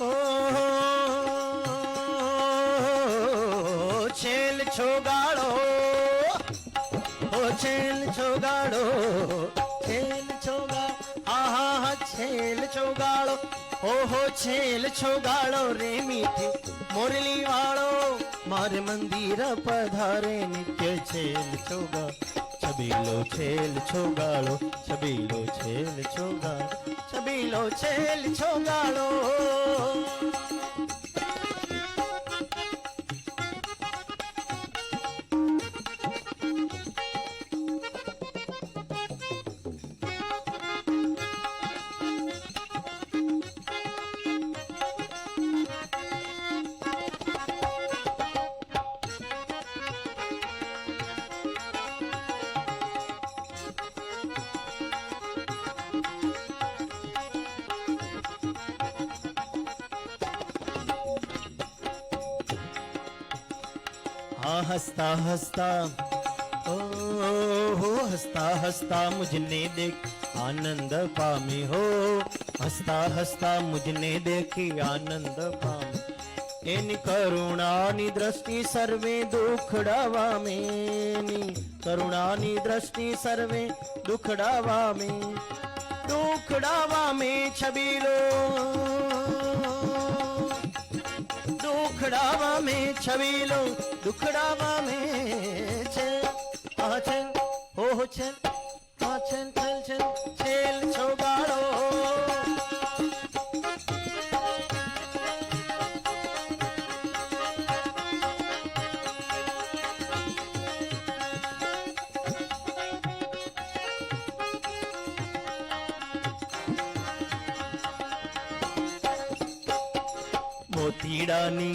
ઓ છેલ છોગાડો, ઓ છેલ છોગાડો, છેલ છોગા, આહા છેલ છોગાડો, ઓહો છેલ છોગાડો રે મીઠી મોરલી વાળો, મારે મંદિર પધારે નિત્ય છેલ છોગા, છબીલો છેલ છોગાડો, છબીલો છેલ છોગાડો, છબીલો છેલ છોગાડો. हंसता हंसता ओ हंसता हंसता मुझने देख आनंद पामे हो, हंसता हंसता मुझने देखी आनंद पामे, एनी करुणानी दृष्टि सर्वे दुखडावा में, करुणानी दृष्टि सर्वे दुखडावा में, दुखडावा में छबीलो, दुखडावा में छबीलो, दुखडावा में छेल, आ छेल, हो छेल, आ छेल छेल छेल छेल छोगाड़ो. मोतीडानी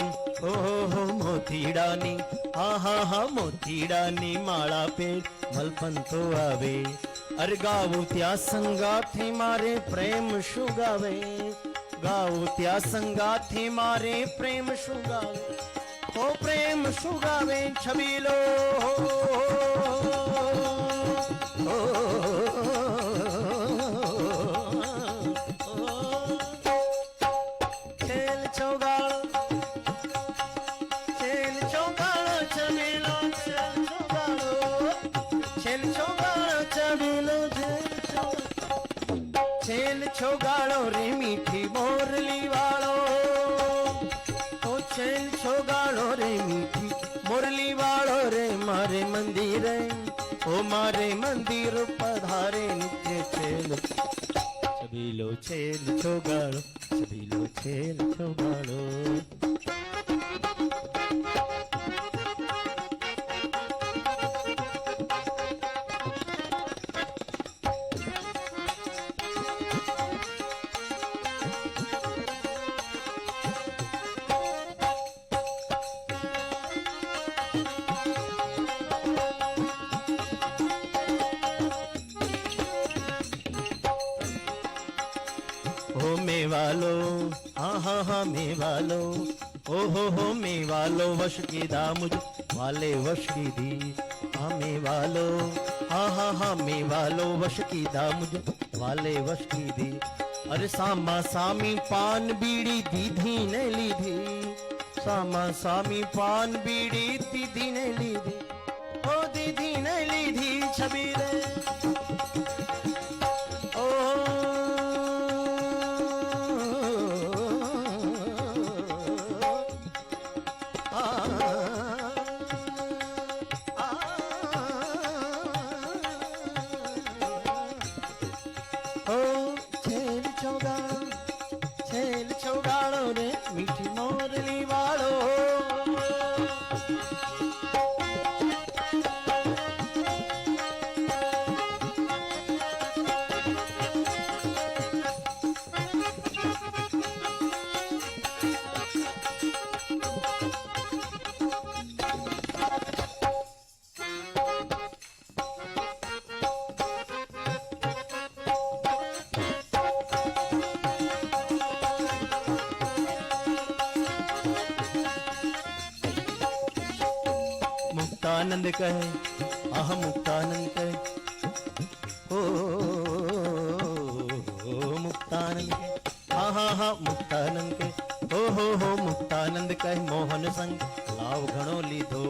ओहो मोतीडानी, હા મોતીડાની માળા પે મલપંતો આવે, અરે ગાવું ત્યાં સંગાથી મારે પ્રેમ શું ગાવે, ગાવું ત્યાં સંગાથી મારે પ્રેમ શું ગાવે, ઓ પ્રેમ શું ગાવે છબીલો, છેલ છોગાળો, છેલ છોગાળો છબીલો, છેલ છોગાળો, છેલ છોગાળો છબીલો, છેલ છોગાળો રે મીઠી મોરલી વાળો, ઓ છેલ છોગાળો રે મીઠી મોરલી વાળો રે, મારે મંદિરે, ઓ મારે મંદિર પધારે નિત્ય છેલ છબીલો, છેલ છોગાળો, છબીલો છેલ છોગાળો. मेवालो हाँ मेवालो, ओ मेवालो वश की दा मुझ वाले वश की दी, हाँ मेवालो हाँ मेवालो वश की दा मुझ वाले वश की दी, अरे सामा सामी पान बीड़ी दीदी ने लीधी, सामा सामी पान बीड़ी दीदी ने लीधी, ओ दीदी ने लीधी छबीले, ओ છેલ છોગાળો રે મીઠી મોરલી વાળો. मुक्तानंद कहे आह मुक्तानंद कहे ओ मुक्तानंद के हाँ मुक्तानंद के હો મુક્તાનંદ કહે મોહન સંગ લાવ ઘણો લીધો.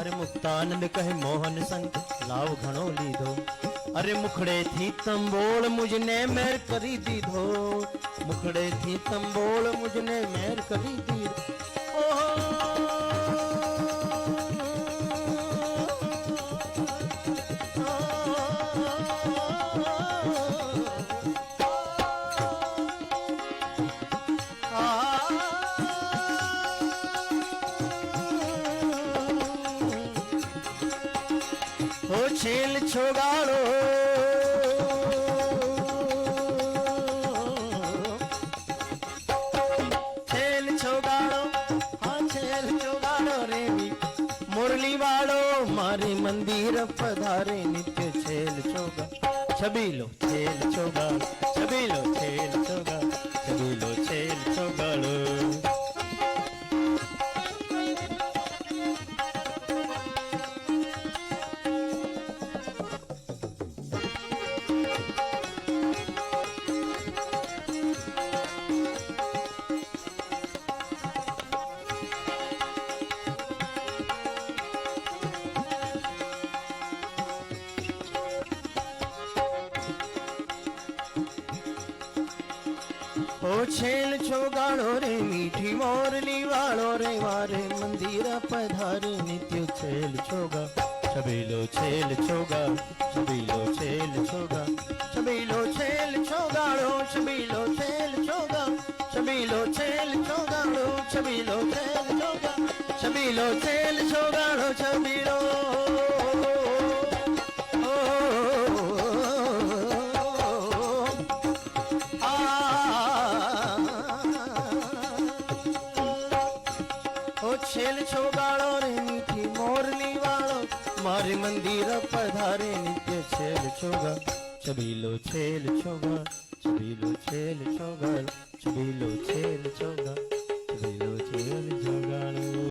અરે મુક્તાનંદ કહે મોહન સંગ લાવ ઘણો લીધો. અરે મુખડેથી તંબોળ મુજને મેર કરી દીધો. મુખડેથી તંબોળ મુજને મેર કરી દીધો. ઓ છેલ છોગાડો છેલ છોગાડો હા છેલ છોગાડો રે મુરલી વાળો મારી મંદિર પધારે નિત્ય છેલ છોગા. છબીલો છેલ છોગાડો છબીલો છેલ છોગાડો છબીલો છેલ છોગાડો. ઓ છેલ છોગાડો રે મીઠી મોરલી વાળો રે મારે મંદિર પધારે નિત્ય છેલ છોગા. છબીલો છેલ છોગા છબીલો છેલ છોગા છબીલો છેલ છોગાડો છબીલો છેલ છોગા છબીલો છેલ છોગાડો છબીલો છેલ છોગા છબીલો છેલ છોગાડો છબીલો. છેલ છોગાડો રે મીઠી મોરલી વાળો મારી મંદિર પધારે નિત્ય છેલ છોગા. છબીલો છેલ છોગા છબીલો છેલ છોગા છબીલો છેલ છોગા છબીલો છેલ છોગાડો.